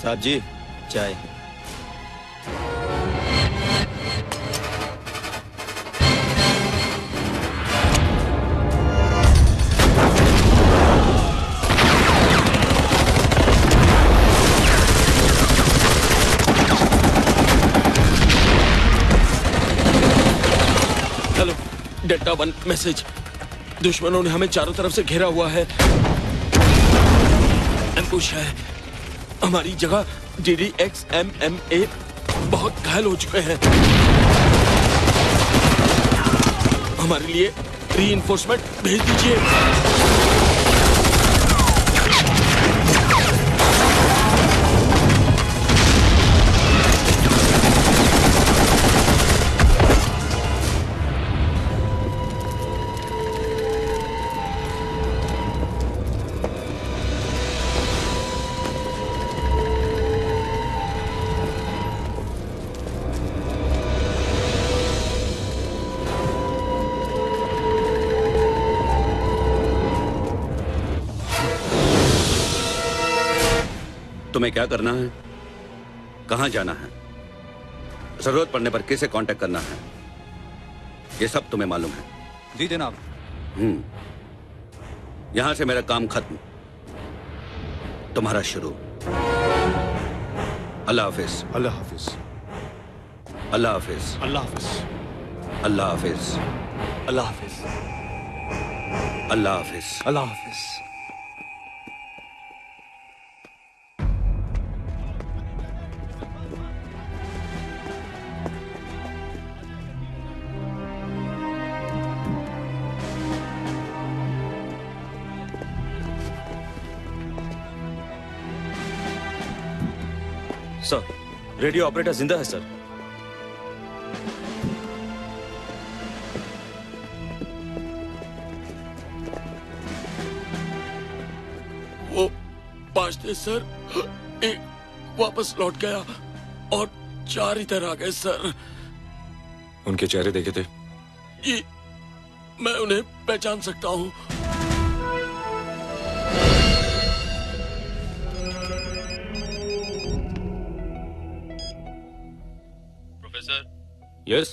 साहब जी, चाय। Hello, delta 1 message. दुश्मनों ने हमें चारों तरफ से घेरा हुआ है। एम्बुश है। हमारी जगह DDXMMA बहुत घायल हो चुके हैं। हमारे लिए रीइंफोर्समेंट भेज दीजिए। तुम्हें क्या करना है, कहां जाना है, जरूरत पड़ने पर किसे कांटेक्ट करना है, ये सब तुम्हें मालूम है? जी जनाब। यहां से मेरा काम खत्म, तुम्हारा शुरू। अल्लाह हाफिज। अल्लाह हाफिज। अल्लाह हाफिज। अल्लाह हाफिज। अल्लाह हाफिज। अल्लाह हाफिज। अल्लाह हाफिज। अल्लाह हाफिज। सर, रेडियो ऑपरेटर जिंदा है सर। वो 5 थे सर, एक वापस लौट गया और 4 इधर आ गए सर। उनके चेहरे देखे थे? जी, मैं उन्हें पहचान सकता हूँ। यस,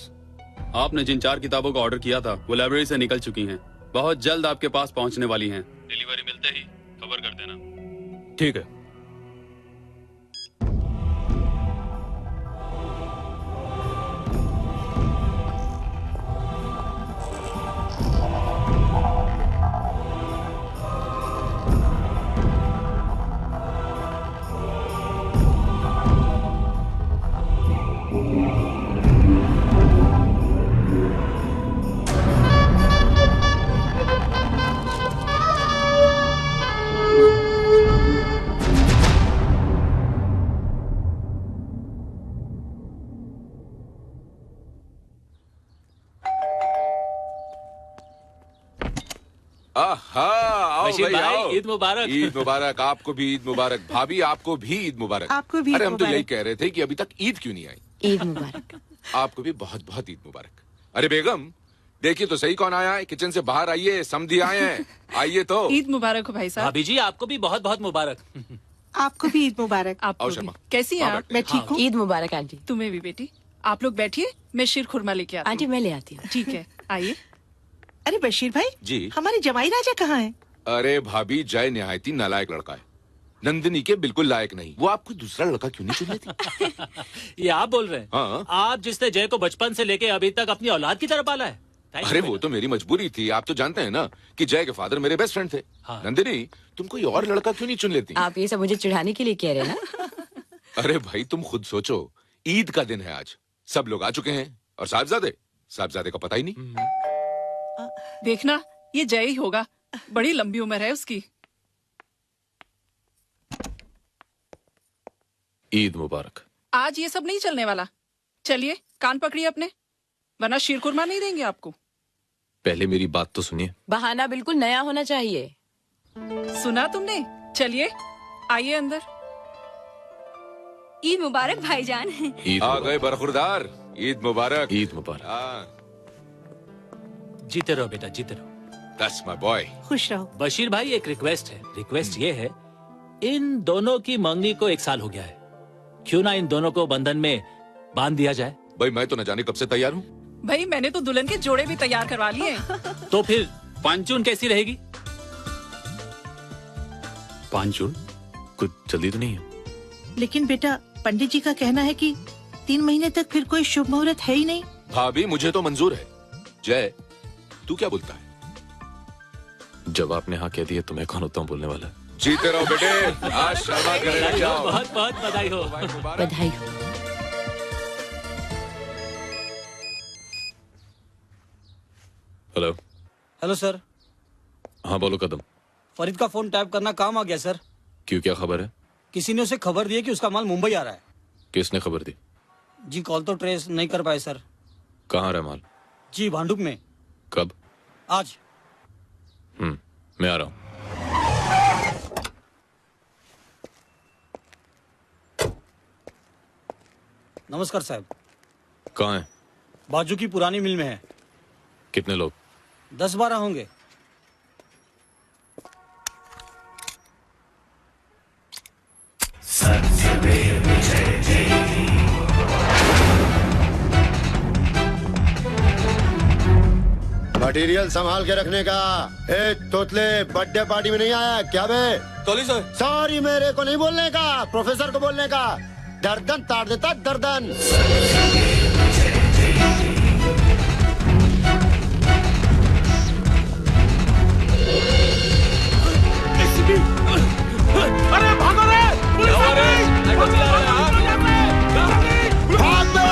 आपने जिन 4 किताबों का ऑर्डर किया था वो लाइब्रेरी से निकल चुकी हैं। बहुत जल्द आपके पास पहुंचने वाली हैं। डिलीवरी मिलते ही खबर कर देना। ठीक है। बशीर भाई, ईद मुबारक। ईद मुबारक। आपको भी ईद मुबारक। भाभी, आपको भी ईद मुबारक। आपको भी। अरे हम तो यही कह रहे थे कि अभी तक ईद क्यों नहीं आई। ईद मुबारक। आपको भी बहुत बहुत ईद मुबारक। अरे बेगम, देखिए तो सही कौन आया है। किचन से बाहर आइए, समधी आए हैं। आइए तो। ईद मुबारक हो भाई साहब। भाभी जी, आपको भी बहुत बहुत मुबारक। आपको भी ईद मुबारक। आपको भी। कैसी हैं आप? मैं ठीक हूँ। ईद मुबारक आंटी। तुम्हें भी बेटी। आप लोग बैठिए, मैं शीर खुरमा लेके आती हूँ। आंटी मैं ले आती हूँ। ठीक है, आइए। अरे बशीर भाई जी, हमारे जमाई राजा कहाँ हैं? अरे भाभी, जय निहायती नालायक लड़का है। नंदिनी के बिल्कुल लायक नहीं। वो आपको दूसरा लड़का क्यों नहीं चुन लेती? ये आप बोल रहे हैं? हाँ। आप जिसने जय को बचपन से लेके अभी तक अपनी औलाद की तरह पाला है। अरे वो तो मेरी मजबूरी थी। आप तो जानते हैं ना कि जय के फादर मेरे बेस्ट फ्रेंड थे। हाँ। नंदिनी, तुम कोई और लड़का क्यों नहीं चुन लेती? आप ये सब मुझे चिढ़ाने के लिए कह रहे हैं ना? अरे भाई, तुम खुद सोचो, ईद का दिन है आज, सब लोग आ चुके हैं और साहबजादे का पता ही नहीं। देखना, ये जय ही होगा। बड़ी लंबी उम्र है उसकी। ईद मुबारक। आज ये सब नहीं चलने वाला। चलिए, कान पकड़िए अपने, वरना शीर कुरमा नहीं देंगे आपको। पहले मेरी बात तो सुनिए। बहाना बिल्कुल नया होना चाहिए। सुना तुमने? चलिए, आइए अंदर। ईद मुबारक भाईजान। आ गए बरखुरदार। ईद मुबारक। ईद मुबारक। जीते रहो बेटा, जीते रहो। That's my boy। खुश रहो। बशीर भाई, एक रिक्वेस्ट है। रिक्वेस्ट ये है, इन दोनों की मंगनी को 1 साल हो गया है। क्यों ना इन दोनों को बंधन में बांध दिया जाए। भाई मैं तो न जाने कब से तैयार हूँ। भाई मैंने तो दुल्हन के जोड़े भी तैयार करवा लिए। तो फिर पांचून कैसी रहेगी? पांचून कुछ जल्दी तो नहीं है? लेकिन बेटा पंडित जी का कहना है कि 3 महीने तक फिर कोई शुभ मुहूर्त है ही नहीं। भाभी मुझे तो मंजूर है। जय तू क्या बोलता है? जब आपने हाँ कह दिया तो मैं कौन होता हूँ बोलने वाला? जीते रहो बेटे, आज शर्मा करेगा जाओ। बहुत बहुत बधाई हो। बधाई हो। हेलो। Hello sir. हाँ बोलो कदम। फरीद का फोन टैप करना काम आ गया सर। क्यों, क्या खबर है? किसी ने उसे खबर दी है कि उसका माल मुंबई आ रहा है। किसने खबर दी? जी कॉल तो ट्रेस नहीं कर पाए सर। कहाँ रहा माल? जी भांडुप में। कब? आज। मैं आ रहा हूँ। नमस्कार साहब। कहाँ है? बाजू की पुरानी मिल में है। कितने लोग? 10-12 होंगे। मटेरियल संभाल के रखने का। ए तोतले बर्थडे पार्टी में नहीं आया क्या बे? तोली सर। सॉरी मेरे को नहीं बोलने का, प्रोफेसर को बोलने का। गर्दन ताड़ देता गर्दन। अरे भागो रे, पुलिस आ गई। भाग बे!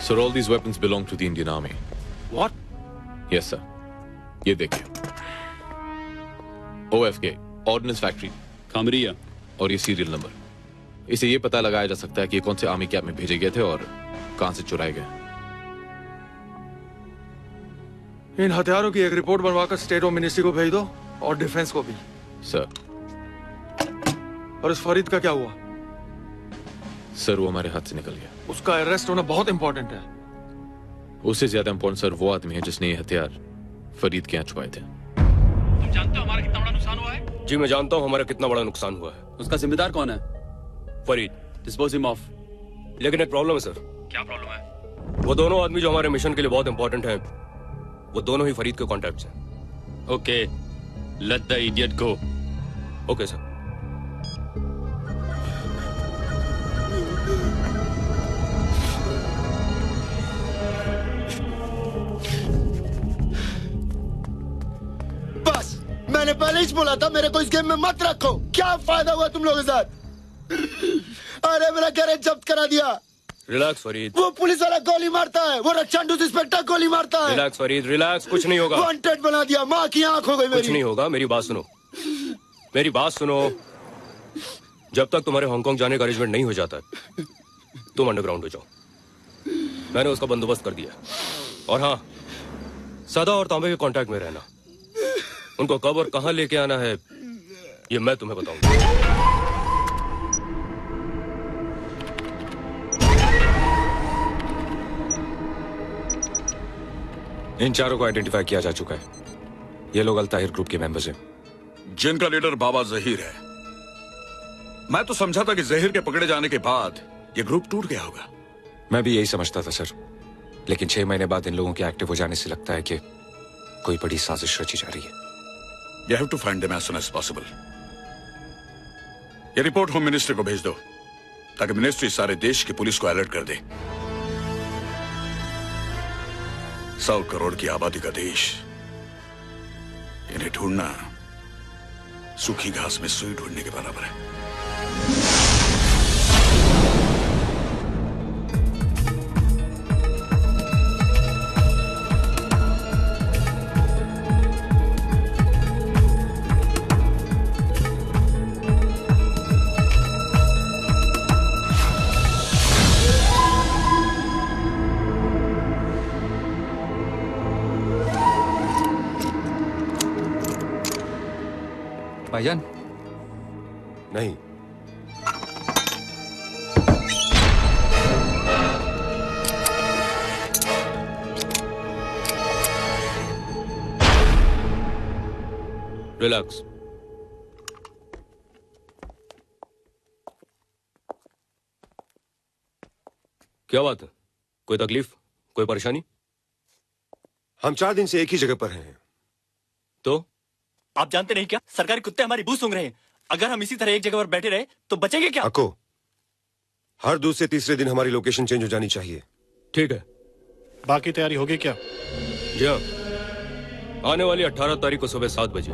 Sir, all these weapons belong to the Indian Army. What? Yes, sir. ये देखिए. OFK, Ordnance Factory. खामरिया. और ये सीरियल नंबर. इसे ये पता लगाया जा सकता है कि ये कौन से आर्मी कैंप में भेजे गए थे और कहां से चुराए गए. इन हथियारों की एक रिपोर्ट बनवाकर स्टेट ऑफ मिनिस्ट्री को भेज दो और डिफेंस को भी. सर. और इस फरीद का क्या हुआ? सर, वो हमारे हाथ से निकल गया. उसका अरेस्ट होना बहुत इंपॉर्टेंट है. उससे ज्यादा इंपॉर्टेंट सर वो आदमी है जिसने ये हथियार फरीद के यहाँ छुपाए थे. तुम जानते हो हमारा कितना बड़ा नुकसान हुआ है? जी मैं जानता हूँ हमारा कितना बड़ा नुकसान हुआ है. उसका जिम्मेदार कौन है? फरीद. Dispose him of. लेकिन एक प्रॉब्लम है सर. क्या प्रॉब्लम है? वो दोनों आदमी जो हमारे मिशन के लिए बहुत इंपॉर्टेंट हैं, वो दोनों ही फरीद के कॉन्टैक्ट्स हैं. Okay, let the idiot go. Okay sir. बस मैंने पहले ही बोला था मेरे को इस गेम में मत रखो. क्या फायदा हुआ तुम लोगों के साथ? अरे मेरा गैरेज जब्त करा दिया. रिलैक्स फरीद. वो पुलिस वाला गोली मारता है, वो रक्षांडू इंस्पेक्टर गोली मारता है. Relax Farid, relax. कुछ नहीं होगा. वांटेड बना दिया. माँ की आंख हो गई मेरी. कुछ नहीं होगा. मेरी बात सुनो, मेरी बात सुनो. जब तक तुम्हारे हांगकांग जाने का अरेंजमेंट नहीं हो जाता तुम अंडरग्राउंड हो जाओ. मैंने उसका बंदोबस्त कर दिया. और हाँ, सदा और तांबे के कांटेक्ट में रहना. उनको कब और कहां लेके आना है ये मैं तुम्हें बताऊंगा. इन चारों को आइडेंटिफाई किया जा चुका है. ये लोग अल ताहिर ग्रुप के मेंबर्स हैं, जिनका लीडर बाबा जहीर है. मैं तो समझा था कि जहीर के पकड़े जाने के बाद ये ग्रुप टूट गया होगा. मैं भी यही समझता था सर, लेकिन 6 महीने बाद इन लोगों के एक्टिव हो जाने से लगता है कि कोई बड़ी साजिश रची जा रही है. You have to find them as soon as possible. ये रिपोर्ट होम मिनिस्ट्री को भेज दो ताकि मिनिस्ट्री सारे देश की पुलिस को अलर्ट कर दे. 100 करोड़ की आबादी का देश, इन्हें ढूंढना सूखी घास में सुई ढूंढने के बराबर है. भाईजान. नहीं. रिलैक्स. क्या बात है? कोई तकलीफ, कोई परेशानी? हम 4 दिन से एक ही जगह पर हैं. तो आप जानते नहीं क्या, सरकारी कुत्ते हमारी बू सूंघ रहे हैं. अगर हम इसी तरह एक जगह पर बैठे रहे तो बचेंगे क्या? अको, हर दूसरे तीसरे दिन हमारी लोकेशन चेंज हो जानी चाहिए. ठीक है. बाकी तैयारी होगी क्या? जी हाँ. आने वाली 18 तारीख को सुबह 7 बजे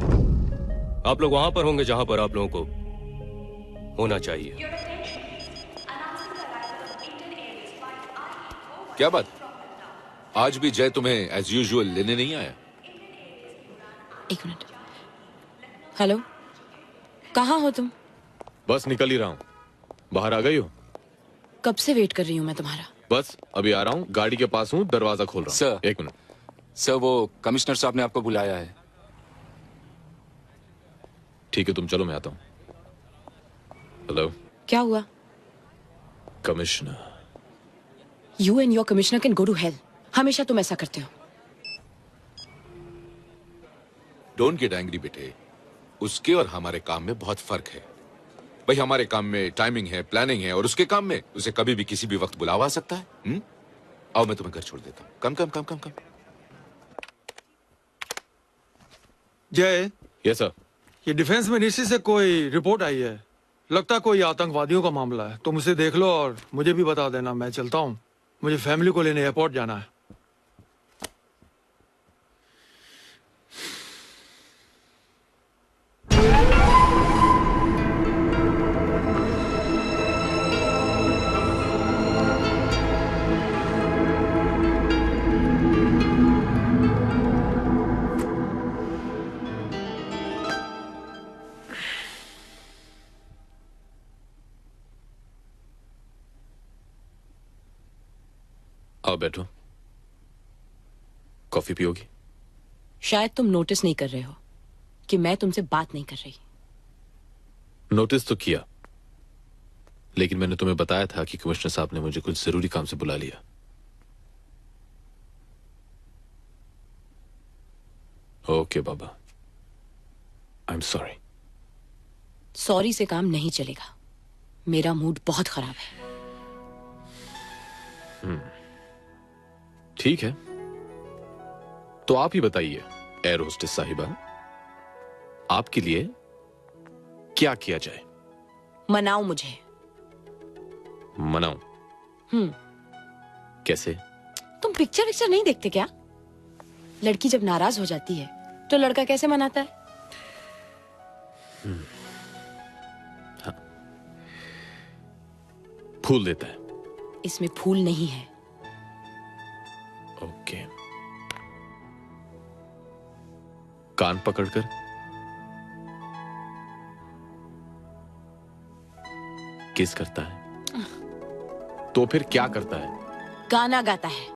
आप लोग वहां पर होंगे जहां पर आप लोगों को होना चाहिए. क्या बात? आज भी जय तुम्हें एज यूजुअल लेने नहीं आया? एक मिनट. हेलो, कहाँ हो तुम? बस निकल ही रहा हूँ. बाहर आ गई हो? कब से वेट कर रही हूँ मैं तुम्हारा. बस अभी आ रहा हूँ. गाड़ी के पास हूँ, दरवाजा खोल रहा हूँ. सर. एक मिनट. सर, वो कमिश्नर साहब ने आपको बुलाया है. ठीक है, तुम चलो, मैं आता हूँ. हेलो. क्या हुआ? Commissioner. You and your commissioner can go to hell. हमेशा तुम ऐसा करते हो. डोंट गेट एंग्री बेटे. उसके और हमारे काम में बहुत फर्क है. भाई हमारे काम में टाइमिंग है, प्लानिंग है, और उसके काम में उसे कभी भी किसी भी वक्त बुलावा सकता है. आओ मैं तुम्हें घर छोड़ देता हूँ. कम कम कम कम कम. जय. Yes sir. ये डिफेंस मिनिस्ट्री से कोई रिपोर्ट आई है. लगता है कोई आतंकवादियों का मामला है. तुम उसे देख लो और मुझे भी बता देना. मैं चलता हूँ, मुझे फैमिली को लेने एयरपोर्ट जाना है. आओ बैठो। कॉफी पियोगी? शायद तुम नोटिस नहीं कर रहे हो कि मैं तुमसे बात नहीं कर रही। नोटिस तो किया, लेकिन मैंने तुम्हें बताया था कि कमिश्नर साहब ने मुझे कुछ जरूरी काम से बुला लिया। Okay Baba, I am sorry. Sorry से काम नहीं चलेगा, मेरा मूड बहुत खराब है। ठीक है, तो आप ही बताइए एयर होस्टेस साहिबा, आपके लिए क्या किया जाए? मनाओ मुझे। मनाऊं? कैसे? तुम पिक्चर नहीं देखते क्या? लड़की जब नाराज हो जाती है तो लड़का कैसे मनाता है? हाँ। फूल देता है। इसमें फूल नहीं है। ओके। कान पकड़कर किस करता है? तो फिर क्या करता है? गाना गाता है।